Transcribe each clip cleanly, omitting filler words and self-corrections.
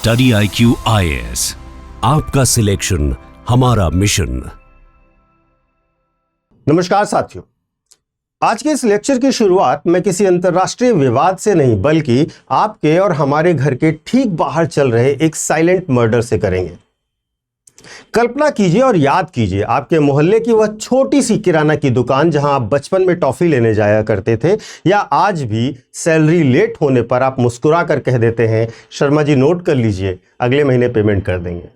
Study IQ IAS, आपका selection हमारा mission. नमस्कार साथियों, आज के इस लेक्चर की शुरुआत मैं किसी अंतर्राष्ट्रीय विवाद से नहीं बल्कि आपके और हमारे घर के ठीक बाहर चल रहे एक साइलेंट मर्डर से करेंगे। कल्पना कीजिए और याद कीजिए आपके मोहल्ले की वह छोटी सी किराना की दुकान जहां आप बचपन में टॉफी लेने जाया करते थे, या आज भी सैलरी लेट होने पर आप मुस्कुरा कर कह देते हैं, शर्मा जी नोट कर लीजिए, अगले महीने पेमेंट कर देंगे।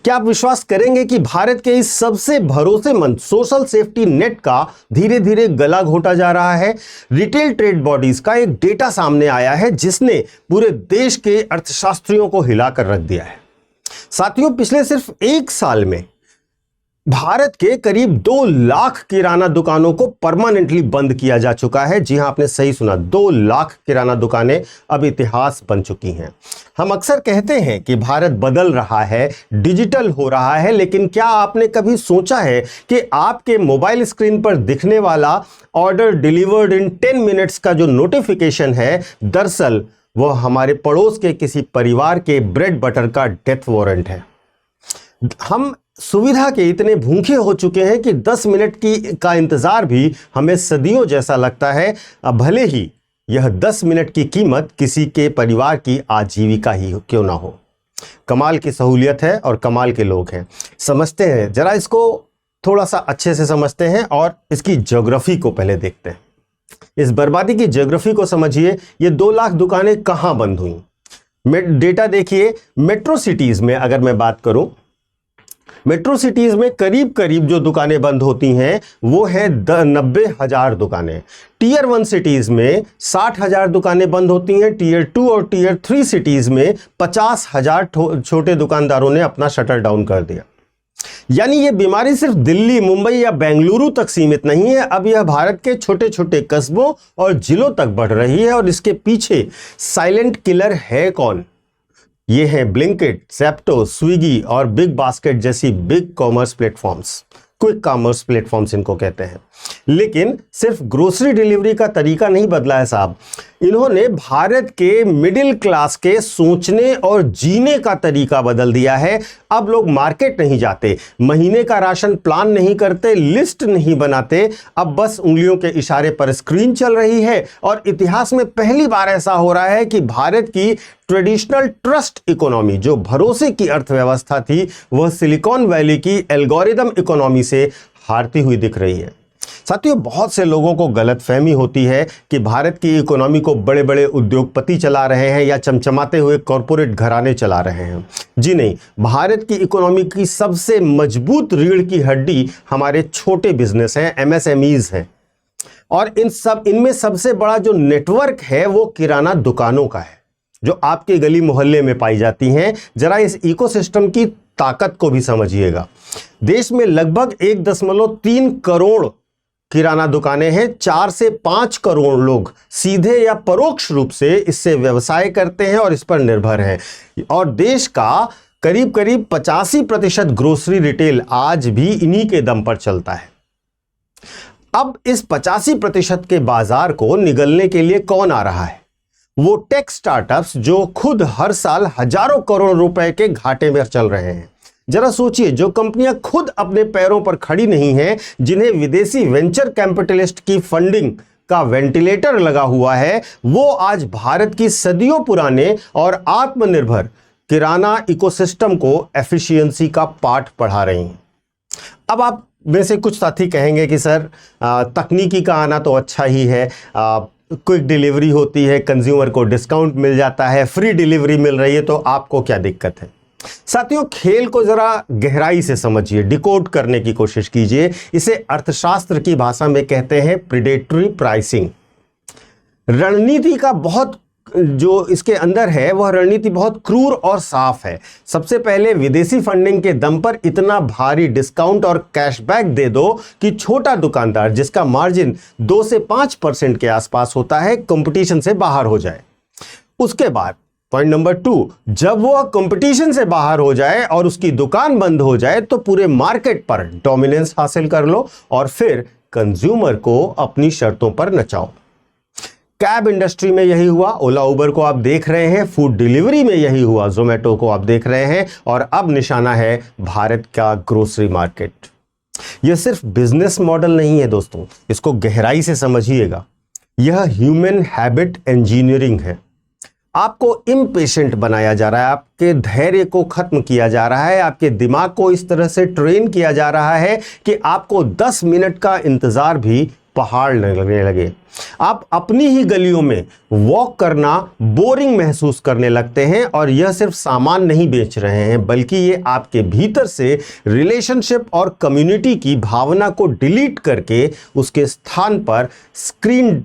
क्या आप विश्वास करेंगे कि भारत के इस सबसे भरोसेमंद सोशल सेफ्टी नेट का धीरे धीरे गला घोटा जा रहा है। रिटेल ट्रेड बॉडीज का एक डेटा सामने आया है जिसने पूरे देश के अर्थशास्त्रियों को हिलाकर रख दिया है। साथियों, पिछले सिर्फ एक साल में भारत के करीब 2 लाख किराना दुकानों को परमानेंटली बंद किया जा चुका है। जी हां, आपने सही सुना, 2 लाख किराना दुकानें अब इतिहास बन चुकी हैं। हम अक्सर कहते हैं कि भारत बदल रहा है, डिजिटल हो रहा है, लेकिन क्या आपने कभी सोचा है कि आपके मोबाइल स्क्रीन पर दिखने वाला ऑर्डर डिलीवर्ड इन 10 मिनट्स का जो नोटिफिकेशन है, दरअसल वह हमारे पड़ोस के किसी परिवार के ब्रेड बटर का डेथ वारंट है। हम सुविधा के इतने भूखे हो चुके हैं कि 10 मिनट का इंतजार भी हमें सदियों जैसा लगता है, भले ही यह 10 मिनट की कीमत किसी के परिवार की आजीविका ही क्यों ना हो। कमाल की सहूलियत है और कमाल के लोग हैं। समझते हैं, जरा इसको थोड़ा सा अच्छे से समझते हैं और इसकी ज्योग्राफी को पहले देखते हैं। इस बर्बादी की ज्योग्राफी को समझिए। ये 2 लाख दुकानें कहां बंद हुई? डेटा देखिए। मेट्रो सिटीज में अगर मैं बात करूं, मेट्रो सिटीज में करीब करीब जो दुकानें बंद होती हैं वो है 90,000 दुकानें। टीयर 1 सिटीज में 60,000 दुकानें बंद होती हैं। टीयर 2 और टीयर 3 सिटीज में 50,000 छोटे दुकानदारों ने अपना शटर डाउन कर दिया। यानी ये बीमारी सिर्फ दिल्ली, मुंबई या बेंगलुरु तक सीमित नहीं है, अब यह भारत के छोटे छोटे कस्बों और जिलों तक बढ़ रही है। और इसके पीछे साइलेंट किलर है कौन? ये हैं ब्लिंकिट, ज़ेप्टो, स्विगी और बिग बास्केट जैसी big commerce platforms, quick commerce platforms इनको कहते हैं। लेकिन सिर्फ ग्रोसरी डिलीवरी का तरीका नहीं बदला है साहब, इन्होंने भारत के मिडिल क्लास के सोचने और जीने का तरीका बदल दिया है। अब लोग मार्केट नहीं जाते, महीने का राशन प्लान नहीं करते, लिस्ट नहीं बनाते, अब बस उंगलियों के इशारे पर स्क्रीन चल रही है। और इतिहास में पहली बार ऐसा हो रहा है कि भारत की ट्रेडिशनल ट्रस्ट इकोनॉमी, जो भरोसे की अर्थव्यवस्था थी, वह सिलिकॉन वैली की एल्गोरिदम इकोनॉमी से हारती हुई दिख रही है। साथियों, बहुत से लोगों को गलतफहमी होती है कि भारत की इकोनॉमी को बड़े बड़े उद्योगपति चला रहे हैं या चमचमाते हुए कॉरपोरेट घराने चला रहे हैं। जी नहीं, भारत की इकोनॉमी की सबसे मजबूत रीढ़ की हड्डी हमारे छोटे बिजनेस हैं, MSMEs हैं। और इनमें सबसे बड़ा जो नेटवर्क है वो किराना दुकानों का है, जो आपके गली मोहल्ले में पाई जाती हैं। जरा इस इकोसिस्टम की ताकत को भी समझिएगा। देश में लगभग 1.3 करोड़ किराना दुकानें हैं। 4 से 5 करोड़ लोग सीधे या परोक्ष रूप से इससे व्यवसाय करते हैं और इस पर निर्भर हैं। और देश का करीब करीब 85% ग्रोसरी रिटेल आज भी इन्हीं के दम पर चलता है। अब इस 85% के बाजार को निगलने के लिए कौन आ रहा है? वो टेक स्टार्टअप्स जो खुद हर साल हजारों करोड़ रुपए के घाटे में चल रहे हैं। जरा सोचिए, जो कंपनियां खुद अपने पैरों पर खड़ी नहीं हैं, जिन्हें विदेशी वेंचर कैपिटलिस्ट की फंडिंग का वेंटिलेटर लगा हुआ है, वो आज भारत की सदियों पुराने और आत्मनिर्भर किराना इकोसिस्टम को एफिशिएंसी का पाठ पढ़ा रही हैं। अब आप में से कुछ साथी कहेंगे कि सर, तकनीकी का आना तो अच्छा ही है, क्विक डिलीवरी होती है, कंज्यूमर को डिस्काउंट मिल जाता है, फ्री डिलीवरी मिल रही है, तो आपको क्या दिक्कत है? साथियों, खेल को जरा गहराई से समझिए, डिकोड करने की कोशिश कीजिए। इसे अर्थशास्त्र की भाषा में कहते हैं प्रेडेटरी प्राइसिंग। रणनीति का बहुत जो इसके अंदर है वह रणनीति बहुत क्रूर और साफ है। सबसे पहले विदेशी फंडिंग के दम पर इतना भारी डिस्काउंट और कैशबैक दे दो कि छोटा दुकानदार, जिसका मार्जिन 2 से 5% के आसपास होता है, कंपटीशन से बाहर हो जाए। उसके बाद पॉइंट नंबर 2, जब वो कंपटीशन से बाहर हो जाए और उसकी दुकान बंद हो जाए तो पूरे मार्केट पर डोमिनेंस हासिल कर लो और फिर कंज्यूमर को अपनी शर्तों पर नचाओ। कैब इंडस्ट्री में यही हुआ, ओला उबर को आप देख रहे हैं, फूड डिलीवरी में यही हुआ, जोमेटो को आप देख रहे हैं, और अब निशाना है भारत का ग्रोसरी मार्केट। यह सिर्फ बिजनेस मॉडल नहीं है दोस्तों, इसको गहराई से समझिएगा। यह ह्यूमन हैबिट इंजीनियरिंग है। आपको इम्पेशेंट बनाया जा रहा है, आपके धैर्य को खत्म किया जा रहा है, आपके दिमाग को इस तरह से ट्रेन किया जा रहा है कि आपको 10 मिनट का इंतजार भी पहाड़ लगने लगे। आप अपनी ही गलियों में वॉक करना बोरिंग महसूस करने लगते हैं, और यह सिर्फ सामान नहीं बेच रहे हैं, बल्कि ये आपके भीतर से रिलेशनशिप और कम्युनिटी की भावना को डिलीट करके उसके स्थान पर स्क्रीन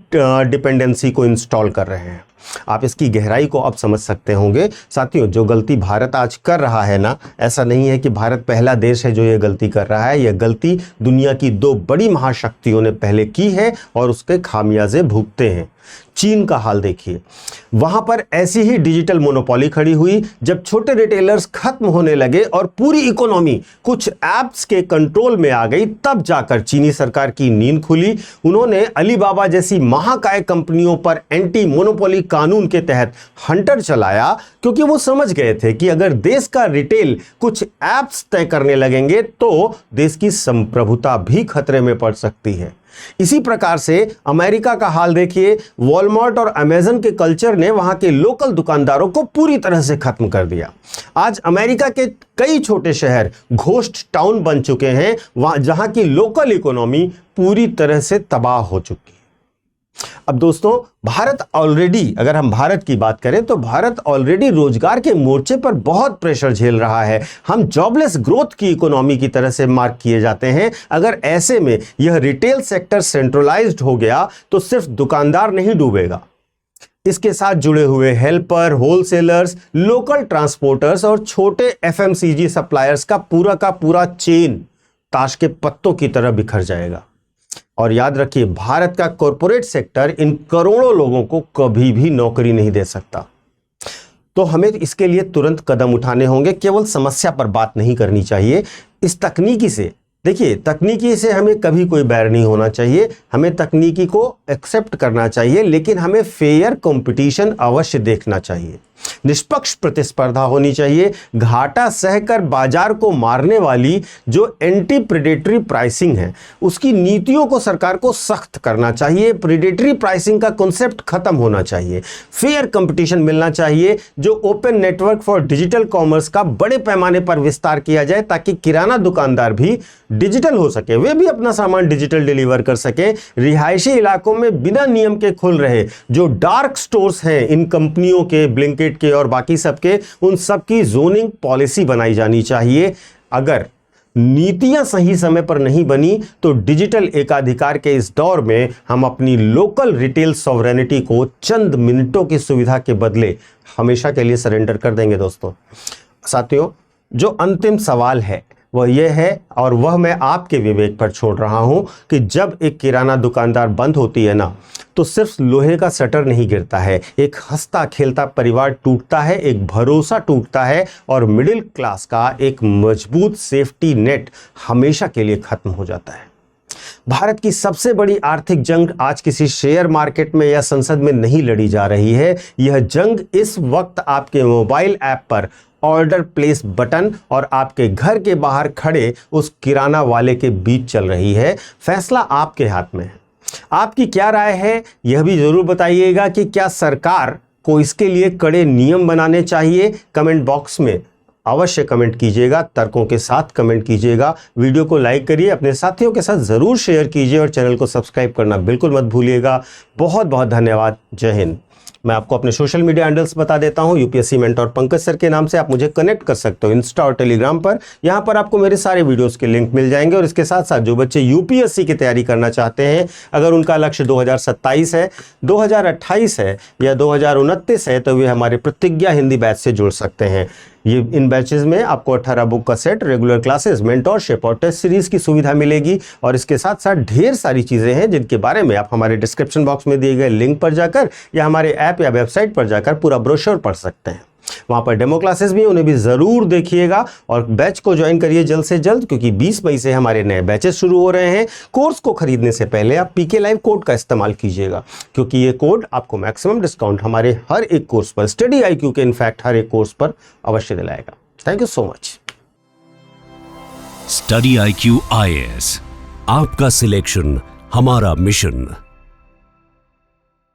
डिपेंडेंसी को इंस्टॉल कर रहे हैं। आप इसकी गहराई को अब समझ सकते होंगे। साथियों, जो गलती भारत आज कर रहा है ना, ऐसा नहीं है कि भारत पहला देश है जो यह गलती कर रहा है। यह गलती दुनिया की 2 बड़ी महाशक्तियों ने पहले की है और उसके खामियाजे भुगते हैं। चीन का हाल देखिए, वहां पर ऐसी ही डिजिटल मोनोपोली खड़ी हुई। जब छोटे रिटेलर्स खत्म होने लगे और पूरी इकोनॉमी कुछ एप्स के कंट्रोल में आ गई, तब जाकर चीनी सरकार की नींद खुली। उन्होंने अलीबाबा जैसी महाकाय कंपनियों पर एंटी मोनोपोली कानून के तहत हंटर चलाया, क्योंकि वो समझ गए थे कि अगर देश का रिटेल कुछ एप्स तय करने लगेंगे तो देश की संप्रभुता भी खतरे में पड़ सकती है। इसी प्रकार से अमेरिका का हाल देखिए, वॉलमार्ट और अमेज़न के कल्चर ने वहां के लोकल दुकानदारों को पूरी तरह से खत्म कर दिया। आज अमेरिका के कई छोटे शहर घोस्ट टाउन बन चुके हैं, वहां जहां की लोकल इकोनॉमी पूरी तरह से तबाह हो चुकी है। अब दोस्तों, भारत ऑलरेडी, अगर हम भारत की बात करें तो भारत ऑलरेडी रोजगार के मोर्चे पर बहुत प्रेशर झेल रहा है। हम जॉबलेस ग्रोथ की इकोनॉमी की तरह से मार्क किए जाते हैं। अगर ऐसे में यह रिटेल सेक्टर सेंट्रलाइज्ड हो गया तो सिर्फ दुकानदार नहीं डूबेगा, इसके साथ जुड़े हुए हेल्पर, होलसेलर्स, लोकल ट्रांसपोर्टर्स और छोटे एफएमसीजी सप्लायर्स का पूरा चेन ताश के पत्तों की तरह बिखर जाएगा। और याद रखिए, भारत का कॉरपोरेट सेक्टर इन करोड़ों लोगों को कभी भी नौकरी नहीं दे सकता। तो हमें इसके लिए तुरंत कदम उठाने होंगे। केवल समस्या पर बात नहीं करनी चाहिए। इस तकनीकी से, देखिए, तकनीकी से हमें कभी कोई बैर नहीं होना चाहिए। हमें तकनीकी को एक्सेप्ट करना चाहिए, लेकिन हमें फेयर कंपटीशन अवश्य देखना चाहिए। निष्पक्ष प्रतिस्पर्धा होनी चाहिए। घाटा सहकर बाजार को मारने वाली जो एंटी प्रेडेटरी प्राइसिंग है, उसकी नीतियों को सरकार को सख्त करना चाहिए। प्रेडेटरी प्राइसिंग का कॉन्सेप्ट खत्म होना चाहिए। फेयर कंपटीशन मिलना चाहिए। जो open network for digital commerce का बड़े पैमाने पर विस्तार किया जाए, ताकि किराना दुकानदार भी डिजिटल हो सके, वे भी अपना सामान डिजिटल डिलीवर कर सके। रिहायशी इलाकों में बिना नियम के खुल रहे जो डार्क स्टोर्स हैं इन कंपनियों के, ब्लिंकिट के और बाकी सबके, उन सब की जोनिंग पॉलिसी बनाई जानी चाहिए। अगर नीतियां सही समय पर नहीं बनी तो डिजिटल एकाधिकार के इस दौर में हम अपनी लोकल रिटेल सॉवरेनिटी को चंद मिनटों की सुविधा के बदले हमेशा के लिए सरेंडर कर देंगे। दोस्तों, साथियों, जो अंतिम सवाल है वह यह है, और वह मैं आपके विवेक पर छोड़ रहा हूं, कि जब एक किराना दुकानदार बंद होती है ना, तो सिर्फ लोहे का शटर नहीं गिरता है, एक हंसता खेलता परिवार टूटता है, एक भरोसा टूटता है, और मिडिल क्लास का एक मजबूत सेफ्टी नेट हमेशा के लिए खत्म हो जाता है। भारत की सबसे बड़ी आर्थिक जंग आज किसी शेयर मार्केट में या संसद में नहीं लड़ी जा रही है। यह जंग इस वक्त आपके मोबाइल ऐप पर ऑर्डर प्लेस बटन और आपके घर के बाहर खड़े उस किराना वाले के बीच चल रही है। फैसला आपके हाथ में है। आपकी क्या राय है, यह भी जरूर बताइएगा कि क्या सरकार को इसके लिए कड़े नियम बनाने चाहिए। कमेंट बॉक्स में अवश्य कमेंट कीजिएगा, तर्कों के साथ कमेंट कीजिएगा। वीडियो को लाइक करिए, अपने साथियों के साथ जरूर शेयर कीजिए और चैनल को सब्सक्राइब करना बिल्कुल मत भूलिएगा। बहुत बहुत धन्यवाद। जय हिंद। मैं आपको अपने सोशल मीडिया हैंडल्स बता देता हूं। यूपीएससी मेंटोर पंकज सर के नाम से आप मुझे कनेक्ट कर सकते हो इंस्टा और टेलीग्राम पर। यहां पर आपको मेरे सारे वीडियोस के लिंक मिल जाएंगे। और इसके साथ साथ जो बच्चे यूपीएससी की तैयारी करना चाहते हैं, अगर उनका लक्ष्य 2027 है, 2028 है या 2029 है, तो वे हमारे प्रतिज्ञा हिंदी बैच से जुड़ सकते हैं। ये इन बैचेस में आपको 18 बुक का सेट, रेगुलर क्लासेस, मेंटोरशिप और टेस्ट सीरीज की सुविधा मिलेगी। और इसके साथ साथ ढेर सारी चीजें हैं जिनके बारे में आप हमारे डिस्क्रिप्शन बॉक्स में दिए गए लिंक पर जाकर या हमारे ऐप या वेबसाइट पर जाकर पूरा ब्रोशर पढ़ सकते हैं। वहां पर डेमो क्लासेस भी हैं, उन्हें भी ज़रूर देखिएगा और बैच को ज्वाइन करिए जल्द से जल्द, क्योंकि 20 मई से हमारे नए बैचेस शुरू हो रहे हैं। कोर्स को खरीदने से पहले आप पीके लाइव कोड का इस्तेमाल कीजिएगा, क्योंकि ये कोड आपको मैक्सिमम डिस्काउंट हमारे हर एक कोर्स पर, स्टडी IQ के इनफैक्ट हर एक कोर्स पर अवश्य दिलाएगा। Thank you so much. Study IQ IAS, आपका सिलेक्शन हमारा मिशन।